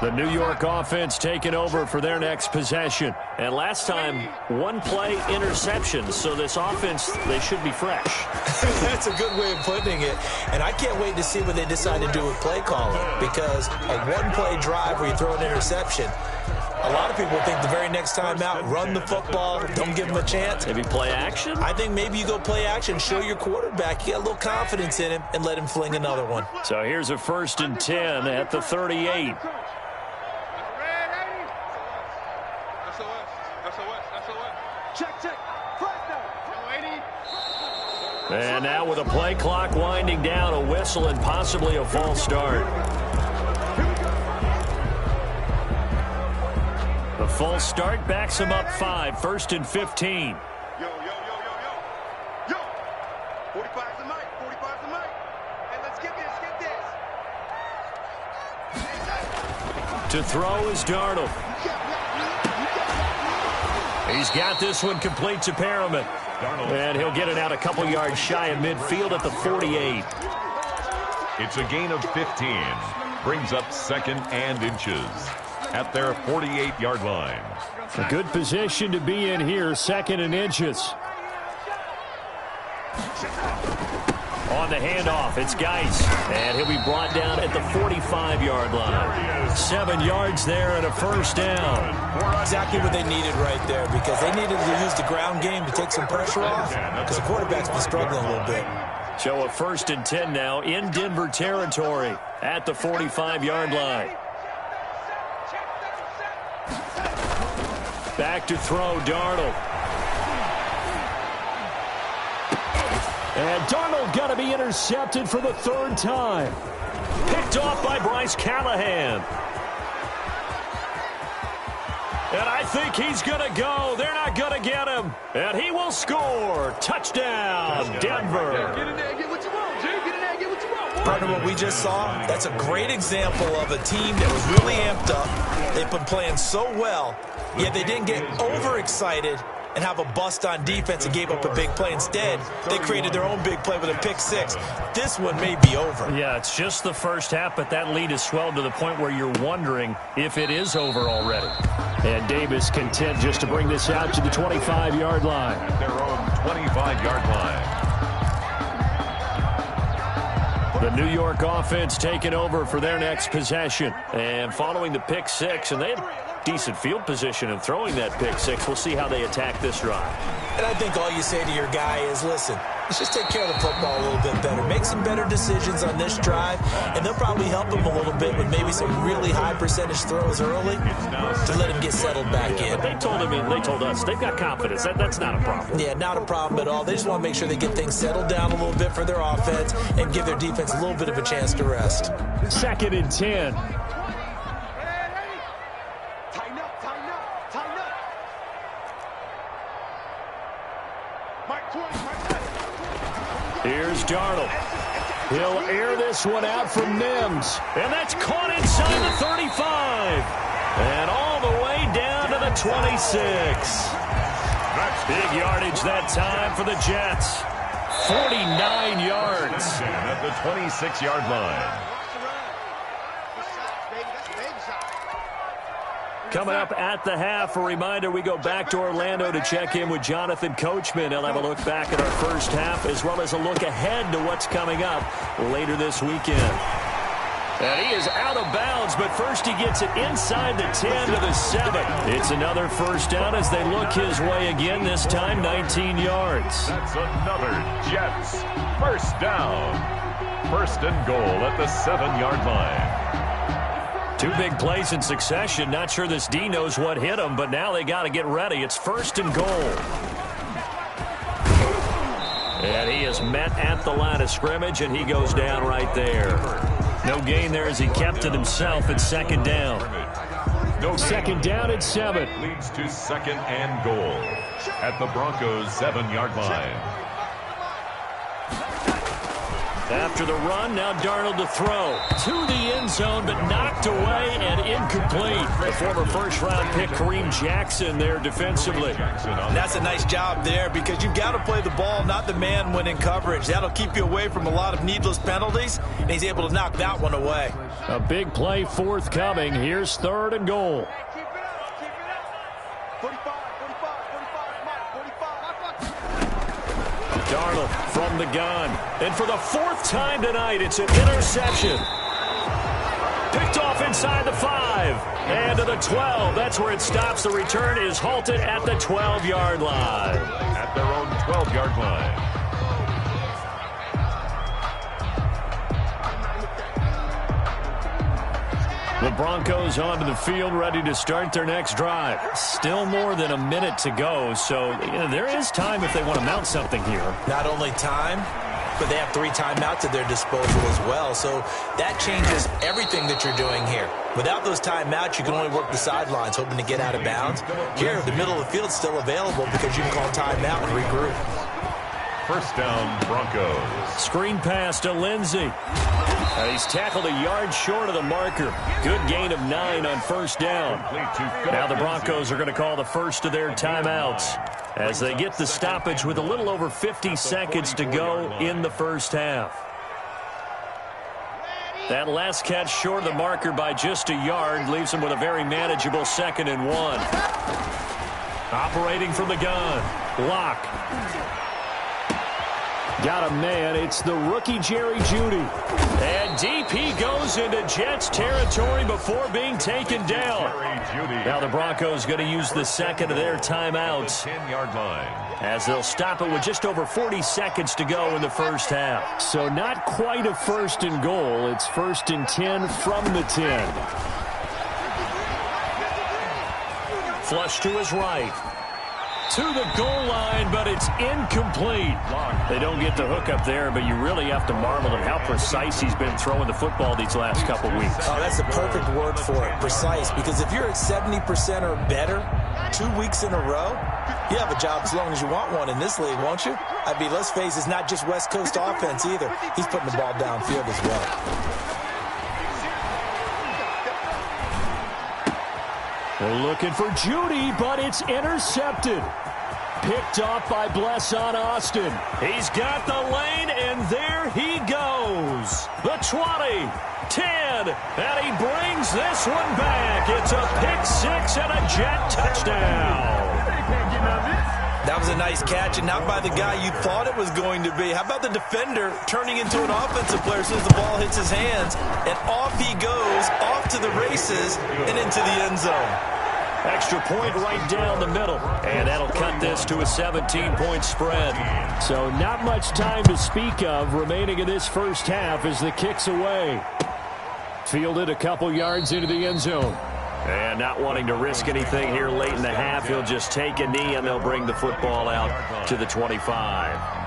The New York offense taking over for their next possession. And last time, one-play interception. So this offense, they should be fresh. That's a good way of putting it. And I can't wait to see what they decide to do with play calling. Because a one-play drive where you throw an interception, a lot of people think the very next time out, run the football, don't give him a chance. Maybe play action? I think maybe you go play action, show your quarterback, you got a little confidence in him, and let him fling another one. So here's a 1st and 10 at the 38. And now with a play clock winding down, a whistle and possibly a false start. The false start backs him up 5, 1st and 15. Yo. 45's the mic. 45's the mic. Hey, let's get this. To throw is Darnold. He's got this one complete to Perriman. And he'll get it out a couple yards shy of midfield at the 48. It's a gain of 15. Brings up 2nd and inches at their 48-yard line. A good position to be in here, 2nd and inches. On the handoff, it's Geis. And he'll be brought down at the 45-yard line. 7 yards there and a 1st down. Exactly what they needed right there, because they needed to use the ground game to take some pressure off, because the quarterback's been struggling a little bit. So a 1st and 10 now in Denver territory at the 45-yard line. Back to throw, Darnold. And Darnold got to be intercepted for the 3rd time. Picked off by Bryce Callahan. And I think he's going to go. They're not going to get him. And he will score. Touchdown, Denver. Get in there and get what you want, Jay. Get in there and get what you want. Partner, what we just saw, that's a great example of a team that was really amped up. They've been playing so well, yet they didn't get overexcited and have a bust on defense and gave up a big play. Instead, they created their own big play with a pick 6. This one may be over. Yeah, it's just the first half, but that lead has swelled to the point where you're wondering if it is over already. And Davis content just to bring this out to the 25-yard line. At their own 25-yard line. The New York offense taking over for their next possession. And following the pick 6, and they had decent field position in throwing that pick 6. We'll see how they attack this drive. And I think all you say to your guy is, listen, let's just take care of the football a little bit better. Make some better decisions on this drive, and they'll probably help him a little bit with maybe some really high percentage throws early to let him get settled back in. But they told him, they told us, they've got confidence. That's not a problem. Yeah, not a problem at all. They just want to make sure they get things settled down a little bit for their offense and give their defense a little bit of a chance to rest. 2nd and 10. Here's Darnold. He'll air this one out from Mims. And that's caught inside the 35. And all the way down to the 26. Big yardage that time for the Jets. 49 yards. At the 26-yard line. Coming up at the half, a reminder, we go back to Orlando to check in with Jonathan Coachman. He'll have a look back at our first half as well as a look ahead to what's coming up later this weekend. And he is out of bounds, but first he gets it inside the 10 to the 7. It's another 1st down as they look his way again, this time 19 yards. That's another Jets 1st down. 1st and goal at the 7-yard line. 2 big plays in succession. Not sure this D knows what hit him, but now they got to get ready. It's 1st and goal. And he is met at the line of scrimmage, and he goes down right there. No gain there as he kept it himself at 2nd down. No 2nd down at 7. Leads to 2nd and goal at the Broncos' 7-yard line. After the run, now Darnold to throw. To the end zone, but knocked away and incomplete. The former first-round pick, Kareem Jackson, there defensively. That's a nice job there because you've got to play the ball, not the man when in coverage. That'll keep you away from a lot of needless penalties, and he's able to knock that one away. A big play forthcoming. Here's 3rd and goal. Keep it up, keep it up. 45, 45, 45, Darnold from the gun. And for the 4th time tonight, it's an interception. Picked off inside the 5. And to the 12. That's where it stops. The return is halted at the 12-yard line. At their own 12-yard line. The Broncos onto the field, ready to start their next drive. Still more than a minute to go, so there is time if they want to mount something here. Not only time, but they have 3 timeouts at their disposal as well, so that changes everything that you're doing here. Without those timeouts, you can only work the sidelines, hoping to get out of bounds. Here, the middle of the field is still available because you can call timeout and regroup. First down, Broncos. Screen pass to Lindsey. He's tackled a yard short of the marker. Good gain of 9 on first down. Now the Broncos are going to call the first of their timeouts as they get the stoppage with a little over 50 seconds to go in the first half. That last catch short of the marker by just a yard leaves them with a very manageable 2nd and 1. Operating from the gun. Lock. Got a man. It's the rookie Jerry Jeudy. And deep he goes into Jets territory before being taken down. Now the Broncos going to use the 2nd of their timeouts 10-yard line. as they'll stop it with just over 40 seconds to go in the first half. So not quite a 1st and goal. It's 1st and 10 from the 10. Flush to his right. To the goal line, but it's incomplete. They don't get the hook up there, but you really have to marvel at how precise he's been throwing the football these last couple weeks. Oh, that's the perfect word for it, precise, because if you're at 70% or better 2 weeks in a row, you have a job as long as you want one in this league, won't you? I mean, let's face it, it's not just West Coast offense either. He's putting the ball downfield as well. We're looking for Jeudy, but it's intercepted. Picked off by Blesson Austin. He's got the lane, and there he goes. The 20, 10, and he brings this one back. It's a pick-6 and a Jet touchdown. That was a nice catch, and not by the guy you thought it was going to be. How about the defender turning into an offensive player as soon as the ball hits his hands, and off he goes, off to the races, and into the end zone. Extra point right down the middle, and that'll cut this to a 17-point spread. So not much time to speak of remaining in this first half as the kick's away. Fielded a couple yards into the end zone. And not wanting to risk anything here late in the half, he'll just take a knee, and they'll bring the football out to the 25.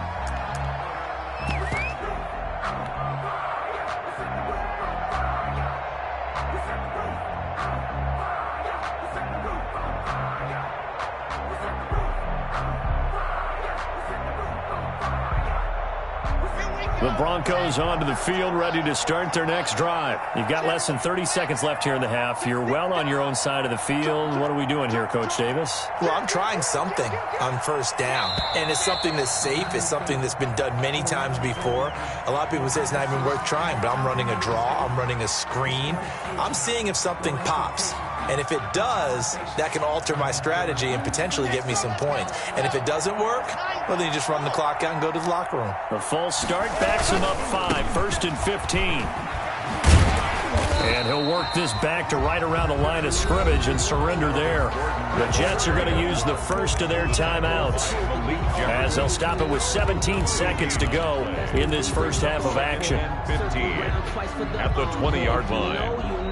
The Broncos onto the field, ready to start their next drive. You've got less than 30 seconds left here in the half. You're well on your own side of the field. What are we doing here, Coach Davis? Well, I'm trying something on first down, and it's something that's safe. It's something that's been done many times before. A lot of people say it's not even worth trying, but I'm running a draw. I'm running a screen. I'm seeing if something pops. And if it does, that can alter my strategy and potentially get me some points. And if it doesn't work, well, then you just run the clock out and go to the locker room. The false start backs him up 5, 1st and 15. And he'll work this back to right around the line of scrimmage and surrender there. The Jets are going to use the first of their timeouts as they'll stop it with 17 seconds to go in this first half of action. 15 at the 20-yard line.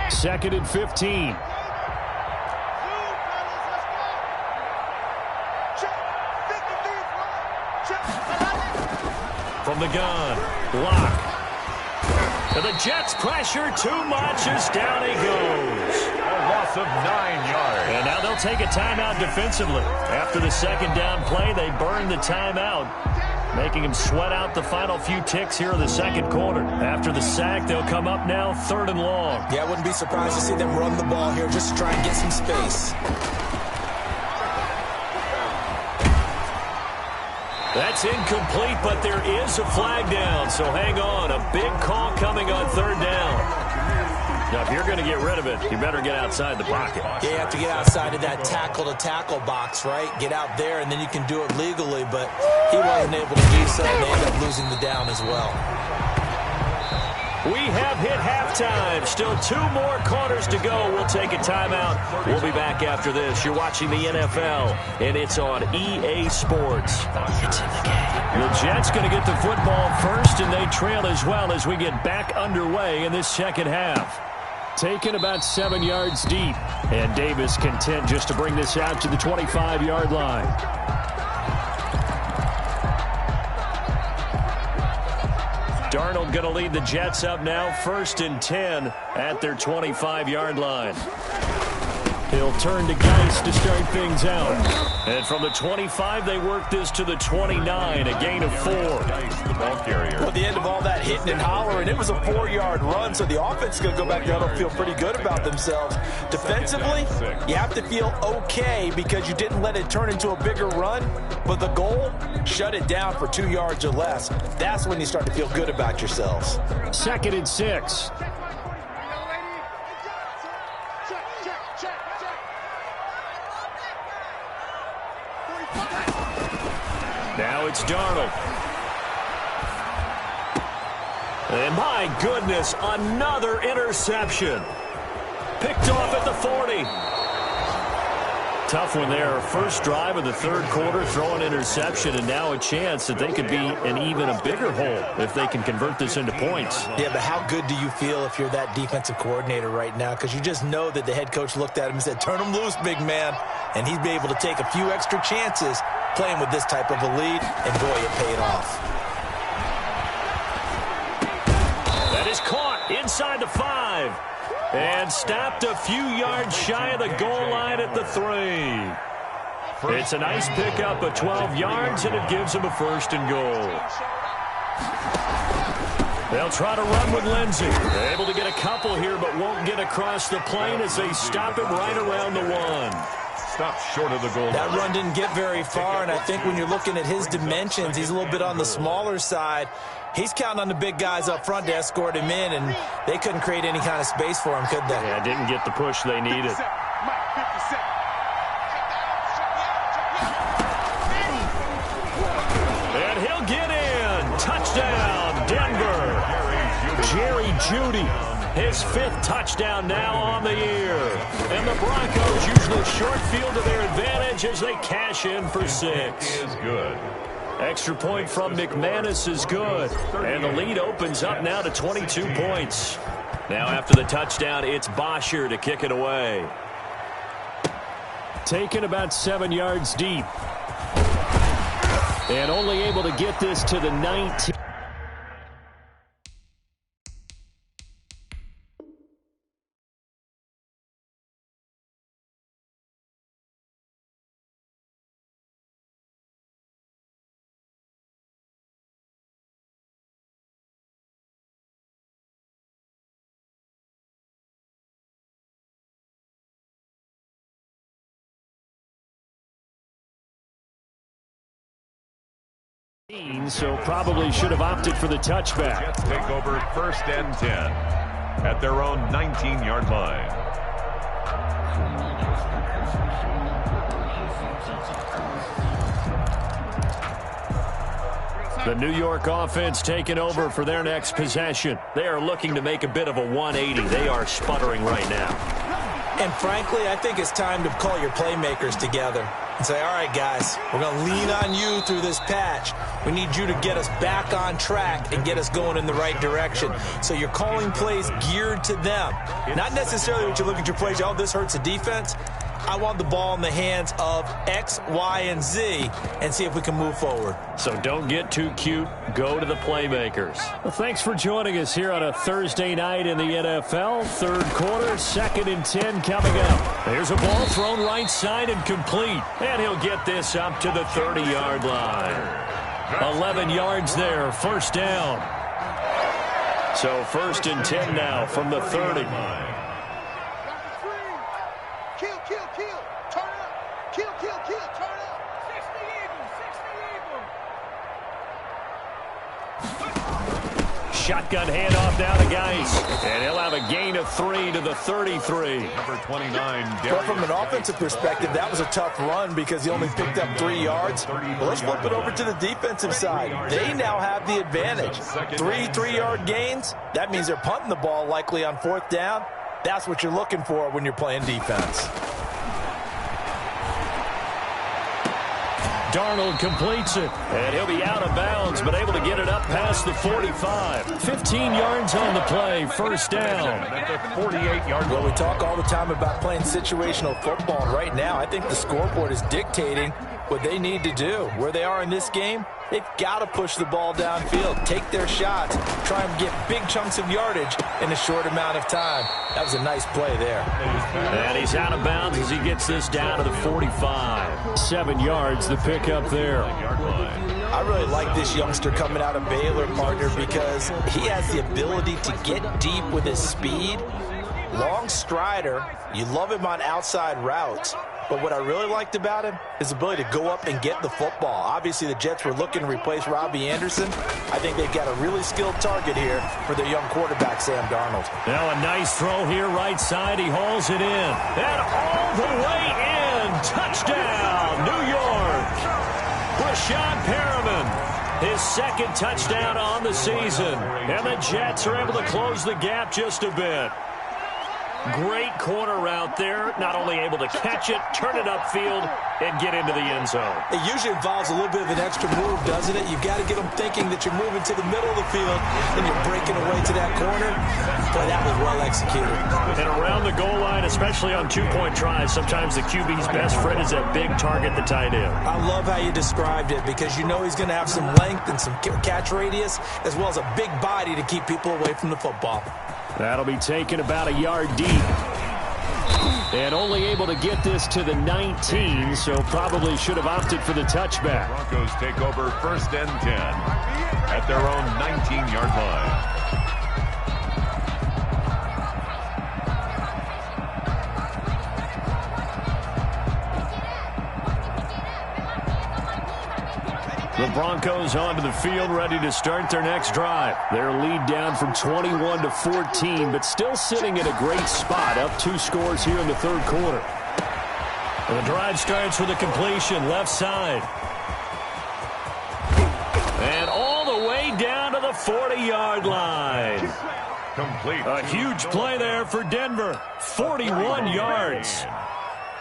Second and 15. From the gun, block. And the Jets pressure too much as down he goes. A loss of 9 yards. And now they'll take a timeout defensively. After the second down play, they burn the timeout, making them sweat out the final few ticks here in the second quarter. After the sack, they'll come up now 3rd and long. Yeah, I wouldn't be surprised to see them run the ball here just to try and get some space. That's incomplete, but there is a flag down, so hang on. A big call coming on 3rd down. Now, if you're going to get rid of it, you better get outside the pocket. Yeah, you have to get outside of that tackle-to-tackle box, right? Get out there, and then you can do it legally, but he wasn't able to do so, and they end up losing the down as well. We have hit halftime. Still 2 more quarters to go. We'll take a timeout. We'll be back after this. You're watching the NFL, and it's on EA Sports. It's in the game. The Jets going to get the football first, and they trail as well as we get back underway in this second half. Taken about 7 yards deep, and Davis content just to bring this out to the 25-yard line. Darnold going to lead the Jets up now, 1st and 10 at their 25-yard line. He'll turn to Geis to start things out. And from the 25, they work this to the 29, a gain of 4. The ball carrier. Well, at the end of all that hitting and hollering, it was a 4-yard run, so the offense is going to go back there and feel pretty good about themselves. Defensively, you have to feel okay because you didn't let it turn into a bigger run, but the goal, shut it down for 2 yards or less. That's when you start to feel good about yourselves. 2nd and 6. Now it's Darnold. And my goodness, another interception. Picked off at the 40. Tough one there. First drive of the 3rd quarter, throw an interception, and now a chance that they could be in even a bigger hole if they can convert this into points. Yeah, but how good do you feel if you're that defensive coordinator right now? Because you just know that the head coach looked at him and said, turn him loose, big man. And he'd be able to take a few extra chances playing with this type of a lead, and boy, it paid off. That is caught inside the 5 and stopped a few yards shy of the goal line at the 3. It's a nice pickup of 12 yards, and it gives them a 1st and goal. They'll try to run with Lindsey. They're able to get a couple here, but won't get across the plane as they stop him right around the 1. Stopped short of the goal. That run didn't get very far, and I think when you're looking at his dimensions, he's a little bit on the smaller side. He's counting on the big guys up front to escort him in, and they couldn't create any kind of space for him, could they? Yeah, didn't get the push they needed. And he'll get in. Touchdown, Denver. Jerry Jeudy. His 5th touchdown now on the year. And the Broncos use the short field to their advantage as they cash in for 6. Is good. Extra point from McManus is good. And the lead opens up now to 22 points. Now after the touchdown, it's Bosher to kick it away. Taken about 7 yards deep. And only able to get this to the 19. So probably should have opted for the touchback. Jets take over 1st and 10 at their own 19-yard line. The New York offense taking over for their next possession. They are looking to make a bit of a 180. They are sputtering right now. And frankly, I think it's time to call your playmakers together and say, all right, guys, we're going to lean on you through this patch. We need you to get us back on track and get us going in the right direction. So you're calling plays geared to them. Not necessarily what you look at your plays, oh, this hurts the defense. I want the ball in the hands of X, Y, and Z and see if we can move forward. So don't get too cute. Go to the playmakers. Well, thanks for joining us here on a Thursday night in the NFL. Third quarter, 2nd and 10 coming up. There's a ball thrown right side and complete. And he'll get this up to the 30-yard line. 11 yards there, first down. So 1st and 10 now from the 30. Shotgun handoff now to Geis. And he'll have a gain of 3 to the 33. Number 29, Well, from an offensive perspective, that was a tough run because he only picked up 3 yards. Well, let's flip it over to the defensive side. They now have the advantage. 3 3-yard gains. That means they're punting the ball likely on 4th down. That's what you're looking for when you're playing defense. Darnold completes it, and he'll be out of bounds, but able to get it up past the 45. 15 yards on the play, first down. At the 48-yard line. Well, we talk all the time about playing situational football. Right now, I think the scoreboard is dictating what they need to do. Where they are in this game, they've got to push the ball downfield, take their shots, try and get big chunks of yardage in a short amount of time. That was a nice play there. And he's out of bounds as he gets this down to the 45. 7 yards, the pickup there. I really like this youngster coming out of Baylor, partner, because he has the ability to get deep with his speed. Long strider. You love him on outside routes. But what I really liked about him is the ability to go up and get the football. Obviously, the Jets were looking to replace Robbie Anderson. I think they've got a really skilled target here for their young quarterback, Sam Darnold. Now a nice throw here, right side. He hauls it in. And all the way in. Touchdown, New York. Rashad Perriman, his 2nd touchdown on the season. And the Jets are able to close the gap just a bit. Great corner route there. Not only able to catch it, turn it upfield, and get into the end zone. It usually involves a little bit of an extra move, doesn't it? You've got to get them thinking that you're moving to the middle of the field and you're breaking away to that corner. Boy, that was well executed. And around the goal line, especially on 2-point tries, sometimes the QB's best friend is that big target, the tight end. I love how you described it because you know he's going to have some length and some catch radius as well as a big body to keep people away from the football. That'll be taken about a yard deep. And only able to get this to the 19, so probably should have opted for the touchback. Broncos take over 1st and 10 at their own 19-yard line. The Broncos onto the field, ready to start their next drive. Their lead down from 21 to 14, but still sitting in a great spot, up 2 scores here in the 3rd quarter. And the drive starts with a completion, left side. And all the way down to the 40-yard line. Complete. A huge play there for Denver, 41 yards.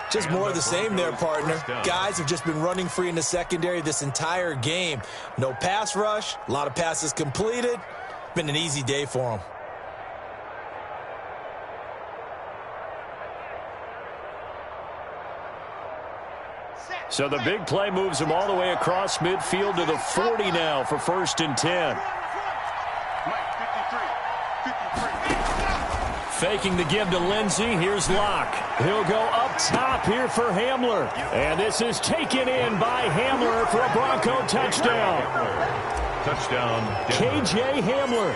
Just more of the same there, partner. Guys have just been running free in the secondary this entire game. No pass rush, a lot of passes completed. Been an easy day for them. So the big play moves them all the way across midfield to the 40 now for 1st and 10. Faking the give to Lindsey. Here's Locke. He'll go up top here for Hamler. And this is taken in by Hamler for a Bronco touchdown. Touchdown. KJ Hamler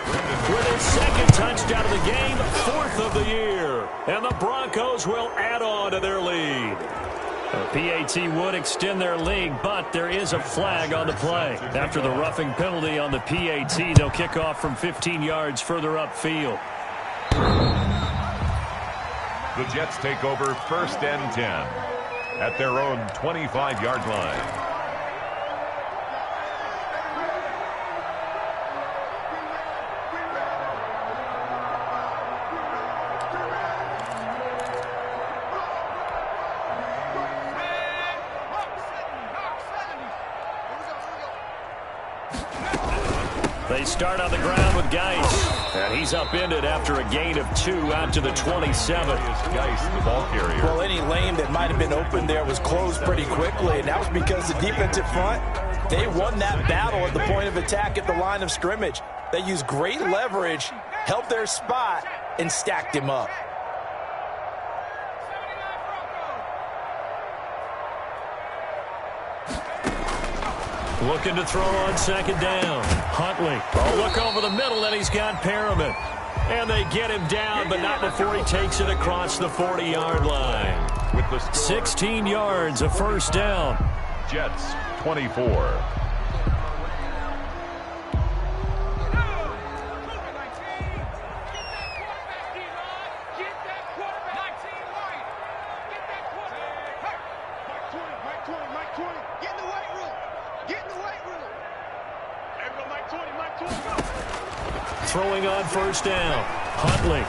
with his 2nd touchdown of the game, 4th of the year. And the Broncos will add on to their lead. The PAT would extend their lead, but there is a flag on the play. After the roughing penalty on the PAT, they'll kick off from 15 yards further upfield. The Jets take over 1st and 10 at their own 25-yard line. They start on the ground with Geis, and he's upended after a gain of 2 out to the 27. Geis, the ball carrier. Well, any lane that might have been open there was closed pretty quickly, and that was because the defensive front, they won that battle at the point of attack at the line of scrimmage. They used great leverage, held their spot, and stacked him up. Looking to throw on second down. Huntley. Oh, look over the middle, and he's got Perriman. And they get him down, but not before he takes it across the 40-yard line. With the score, 16 yards, a first down. Jets 24. Throwing on first down. Huntley.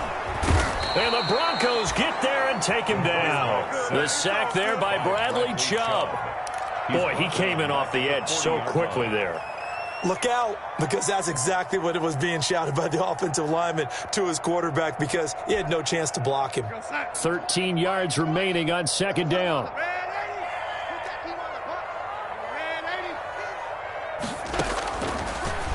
And the Broncos get there and take him down. The sack there by Bradley Chubb. Boy, he came in off the edge so quickly there. Look out, because that's exactly what it was being shouted by the offensive lineman to his quarterback, because he had no chance to block him. 13 yards remaining on second down.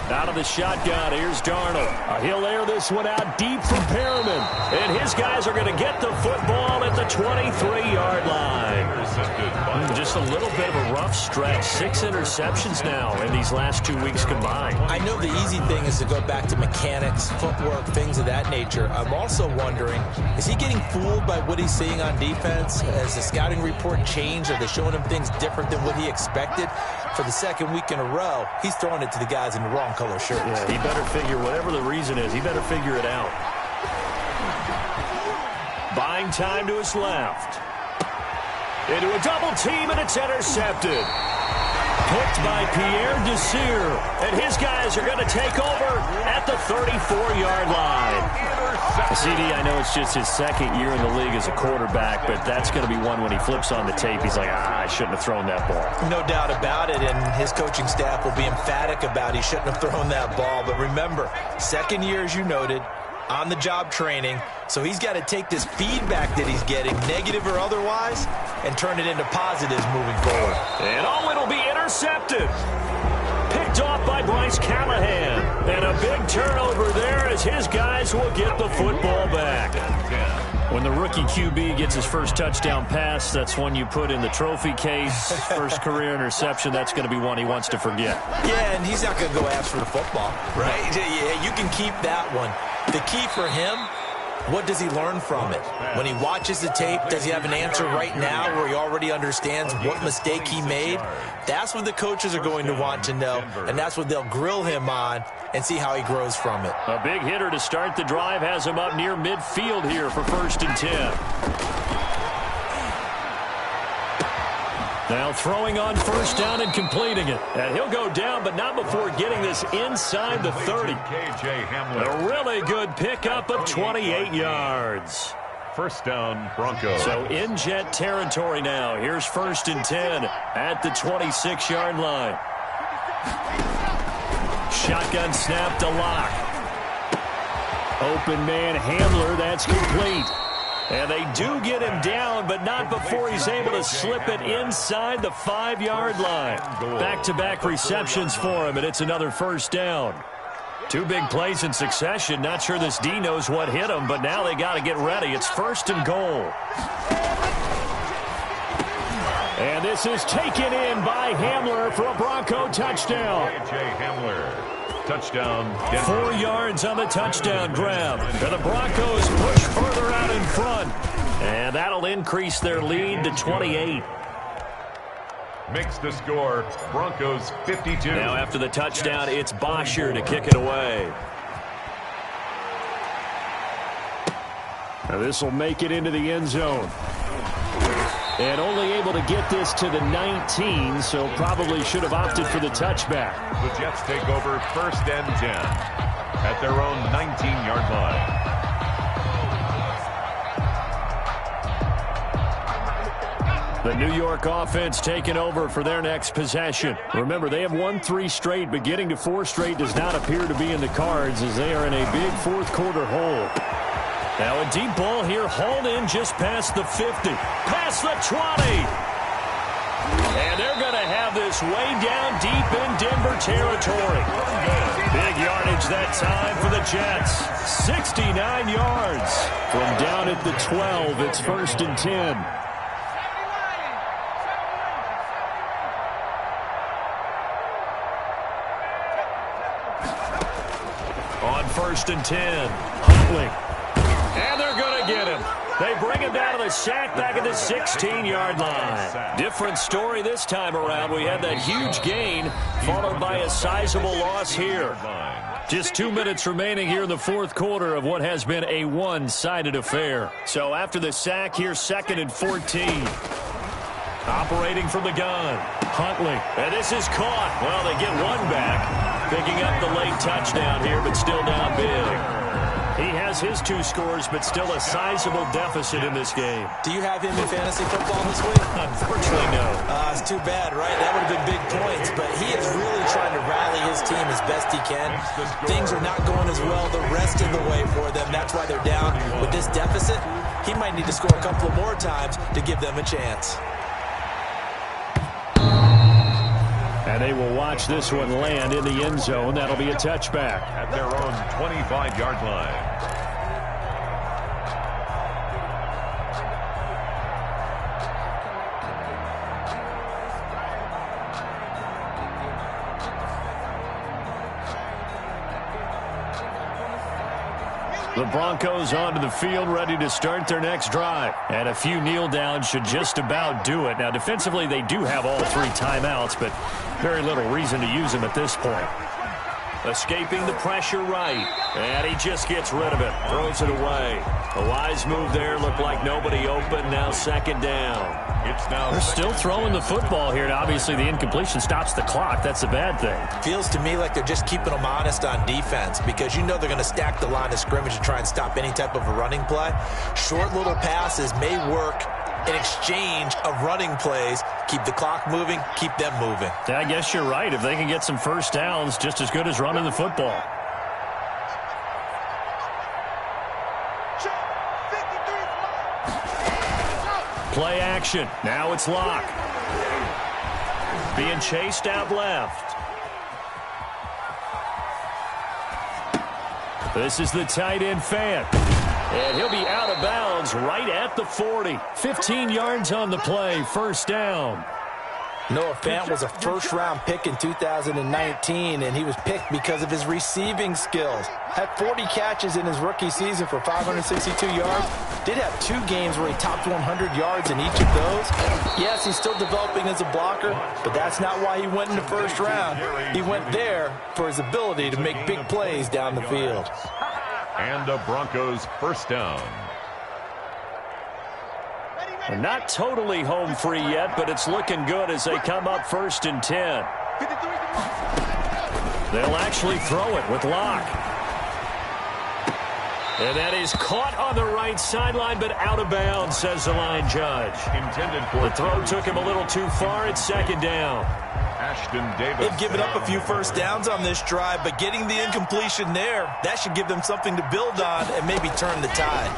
Out of the shotgun, here's Darnold. He'll air this one out deep from Perriman. And his guys are going to get the football at the 23-yard line. Just a little bit of a rough stretch. 6 interceptions now in these last 2 weeks combined. I know the easy thing is to go back to mechanics, footwork, things of that nature. I'm also wondering, is he getting fooled by what he's seeing on defense? Has the scouting report changed? Are they showing him things different than what he expected? For the second week in a row, he's throwing it to the guys in the wrong color shirts. Yeah, he better figure, whatever the reason is, he better figure it out. Buying time to his left. Into a double team, and it's intercepted. Picked by Pierre Desir. And his guys are going to take over at the 34-yard line. CD, I know it's just his second year in the league as a quarterback, but that's going to be one when he flips on the tape. He's like, I shouldn't have thrown that ball. No doubt about it, and his coaching staff will be emphatic about he shouldn't have thrown that ball. But remember, second year, as you noted, on-the-job training, so he's got to take this feedback that he's getting, negative or otherwise, and turn it into positives moving forward. And it'll be intercepted. Picked off by Bryce Callahan. And a big turnover there as his guys will get the football back. When the rookie QB gets his first touchdown pass, that's one you put in the trophy case. First career interception, that's going to be one he wants to forget. Yeah, and he's not going to go ask for the football, right? Yeah, you can keep that one. The key for him, what does he learn from it? When he watches the tape, does he have an answer right now where he already understands what mistake he made? That's what the coaches are going to want to know, and that's what they'll grill him on and see how he grows from it. A big hitter to start the drive has him up near midfield here for 1st and 10. Now throwing on first down and completing it. And he'll go down, but not before getting this inside the 30. A really good pickup of 28 yards. First down, Broncos. So in Jet territory now. Here's 1st and 10 at the 26-yard line. Shotgun snap to Lock. Open man Hamler, that's complete. And they do get him down, but not before he's able to slip it inside the 5-yard line. Back-to-back receptions for him, and it's another first down. 2 big plays in succession. Not sure this D knows what hit him, but now they got to get ready. It's 1st and goal. And this is taken in by Hamler for a Bronco touchdown. Hamler. Touchdown. 4 yards on the touchdown grab. And the Broncos push further out in front. And that'll increase their lead to 28. Makes the score Broncos 52. Now after the touchdown, it's Bosher to kick it away. Now this will make it into the end zone. And only able to get this to the 19, so probably should have opted for the touchback. The Jets take over 1st and 10 at their own 19-yard line. The New York offense taking over for their next possession. Remember, they have won 3 straight, but getting to 4 straight does not appear to be in the cards as they are in a big fourth-quarter hole. Now a deep ball here, hauled in just past the 50. Past the 20. And they're going to have this way down deep in Denver territory. Big yardage that time for the Jets. 69 yards. From down at the 12, it's 1st and 10. On 1st and 10, Huntley. And they're going to get him. They bring him down to the sack back at the 16-yard line. Different story this time around. We had that huge gain followed by a sizable loss here. Just 2 minutes remaining here in the fourth quarter of what has been a one-sided affair. So after the sack, here's 2nd and 14. Operating from the gun, Huntley. And this is caught. Well, they get one back. Picking up the late touchdown here, but still down big. He has his 2 scores, but still a sizable deficit in this game. Do you have him in fantasy football this week? Unfortunately, no. It's too bad, right? That would have been big points, but he is really trying to rally his team as best he can. Things are not going as well the rest of the way for them. That's why they're down. With this deficit, he might need to score a couple of more times to give them a chance. And they will watch this one land in the end zone. That'll be a touchback. At their own 25-yard line. The Broncos onto the field, ready to start their next drive. And a few kneel downs should just about do it. Now, defensively, they do have all 3 timeouts, but very little reason to use them at this point. Escaping the pressure right. And he just gets rid of it. Throws it away. A wise move there. Looked like nobody open. Now 2nd down. They're still throwing the football here. And obviously, the incompletion stops the clock. That's a bad thing. Feels to me like they're just keeping them honest on defense because you know they're going to stack the line of scrimmage and try and stop any type of a running play. Short little passes may work in exchange of running plays. Keep the clock moving, keep them moving. Yeah, I guess you're right. If they can get some first downs, just as good as running the football. Play action. Now it's Locke. Being chased out left. This is the tight end Fant. And he'll be out of bounds right at the 40. 15 yards on the play, 1st down. Noah Fant was a first-round pick in 2019, and he was picked because of his receiving skills. Had 40 catches in his rookie season for 562 yards. Did have 2 games where he topped 100 yards in each of those. Yes, he's still developing as a blocker, but that's not why he went in the first round. He went there for his ability to make big plays down the field. And the Broncos 1st down. They're not totally home free yet, but it's looking good as they come up 1st and 10. They'll actually throw it with Locke. And that is caught on the right sideline, but out of bounds, says the line judge. The throw took him a little too far. It's 2nd down. They've given up a few first downs on this drive, but getting the incompletion there, that should give them something to build on and maybe turn the tide.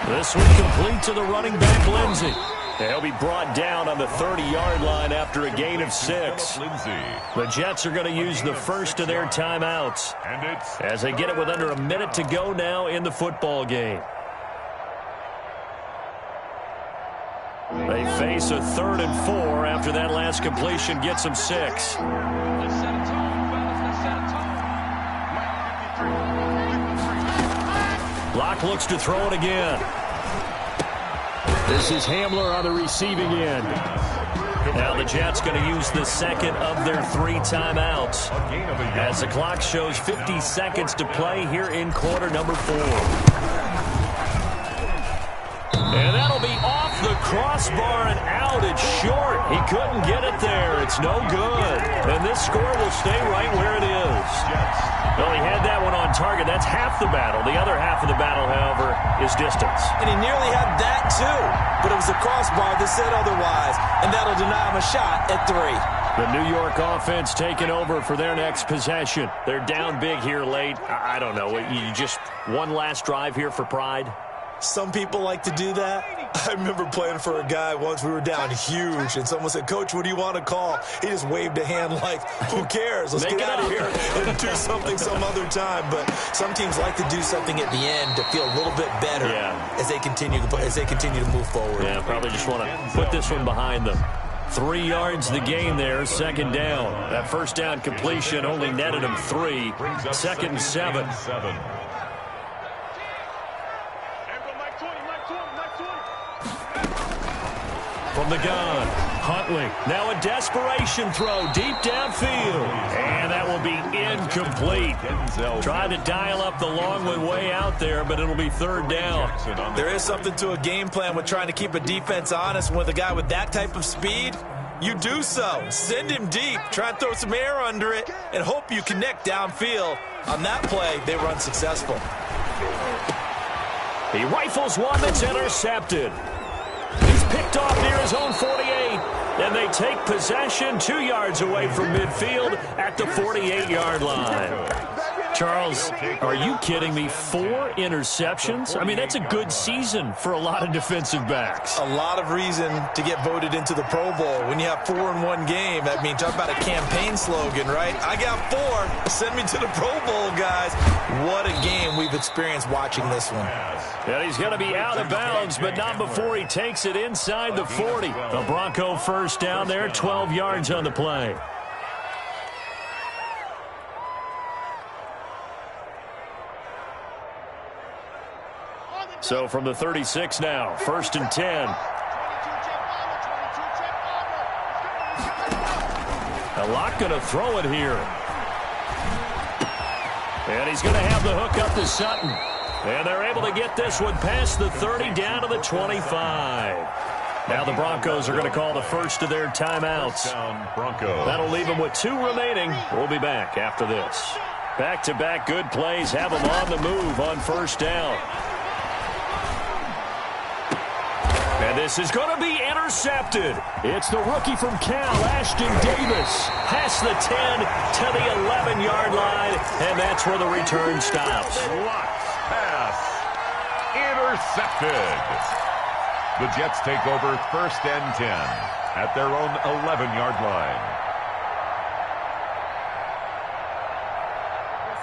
This one complete to the running back, Lindsey. He'll be brought down on the 30-yard line after a gain of 6. The Jets are going to use the first of their timeouts as they get it with under a minute to go now in the football game. They face a 3rd and 4 after that last completion gets them 6. Locke looks to throw it again. This is Hamler on the receiving end. Now the Jets going to use the 2nd of their 3 timeouts as the clock shows 50 seconds to play here in quarter number 4. And that'll be off the crossbar and out. It's short. He couldn't get it there. It's no good. And this score will stay right where it is. Well, he had that one on target. That's half the battle. The other half of the battle, however, is distance. And he nearly had that, too. But it was the crossbar that said otherwise. And that'll deny him a shot at 3. The New York offense taking over for their next possession. They're down big here late. I don't know. You just one last drive here for pride? Some people like to do that. I remember playing for a guy once. We were down huge, and someone said, "Coach, what do you want to call?" He just waved a hand like, who cares? Let's get out of here and do something some other time. But some teams like to do something at the end to feel a little bit better as they continue to move forward. Yeah, probably just want to put this one behind them. 3 yards the gain there, second down. That first down completion only netted him 3. Second and 7. From the gun, Huntley. Now a desperation throw deep downfield. And that will be incomplete. Trying to dial up the long one way out there, but it'll be third down. There is something to a game plan with trying to keep a defense honest. With a guy with that type of speed, you do so. Send him deep. Try and throw some air under it and hope you connect downfield. On that play, they were unsuccessful. He rifles one that's intercepted. He's picked off near his own 48, and they take possession 2 yards away from midfield at the 48-yard line. Charles, are you kidding me? 4 interceptions? I mean, that's a good season for a lot of defensive backs. A lot of reason to get voted into the Pro Bowl. When you have 4 in one game, I mean, talk about a campaign slogan, right? I got 4. Send me to the Pro Bowl, guys. What a game we've experienced watching this one. And he's going to be out of bounds, but not before he takes it inside the 40. The Bronco first down there, 12 yards on the play. So from the 36 now, first and 10. A lot going to throw it here. And he's going to have the hook up to Sutton. And they're able to get this one past the 30 down to the 25. Now the Broncos are going to call the first of their timeouts. That'll leave them with 2 remaining. We'll be back after this. Back-to-back good plays have them on the move on first down. And this is going to be intercepted. It's the rookie from Cal, Ashton Davis. Past the 10 to the 11-yard line, and that's where the return stops. Pass. Intercepted. The Jets take over first and 10 at their own 11-yard line.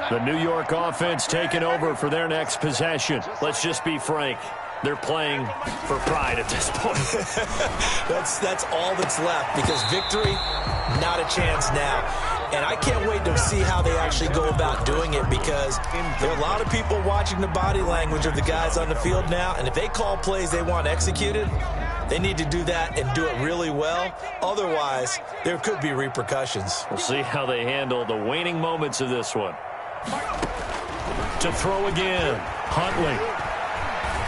The New York offense taking over for their next possession. Let's just be frank. They're playing for pride at this point. That's all that's left, because victory, not a chance now. And I can't wait to see how they actually go about doing it, because there are a lot of people watching the body language of the guys on the field now, and if they call plays they want executed, they need to do that and do it really well. Otherwise, there could be repercussions. We'll see how they handle the waning moments of this one. To throw again, Huntley.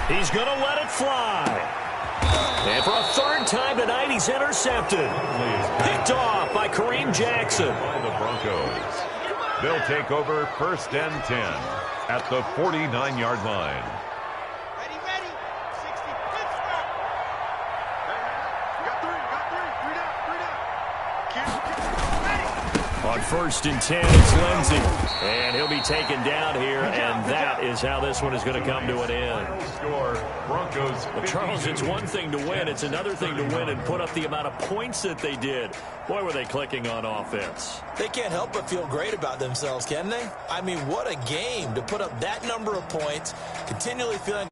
He's going to let it fly. And for a third time tonight, he's intercepted. Picked off by Kareem Jackson. The Broncos. They'll take over first and 10 at the 49-yard line. Ready. 65th snap. You got 3 down. On first and 10, it's Lindsey. And he'll be taken down here, and that is how this one is going to come to an end. Score, Broncos. Well, Charles, it's one thing to win. It's another thing to win and put up the amount of points that they did. Boy, were they clicking on offense. They can't help but feel great about themselves, can they? I mean, what a game to put up that number of points, continually feeling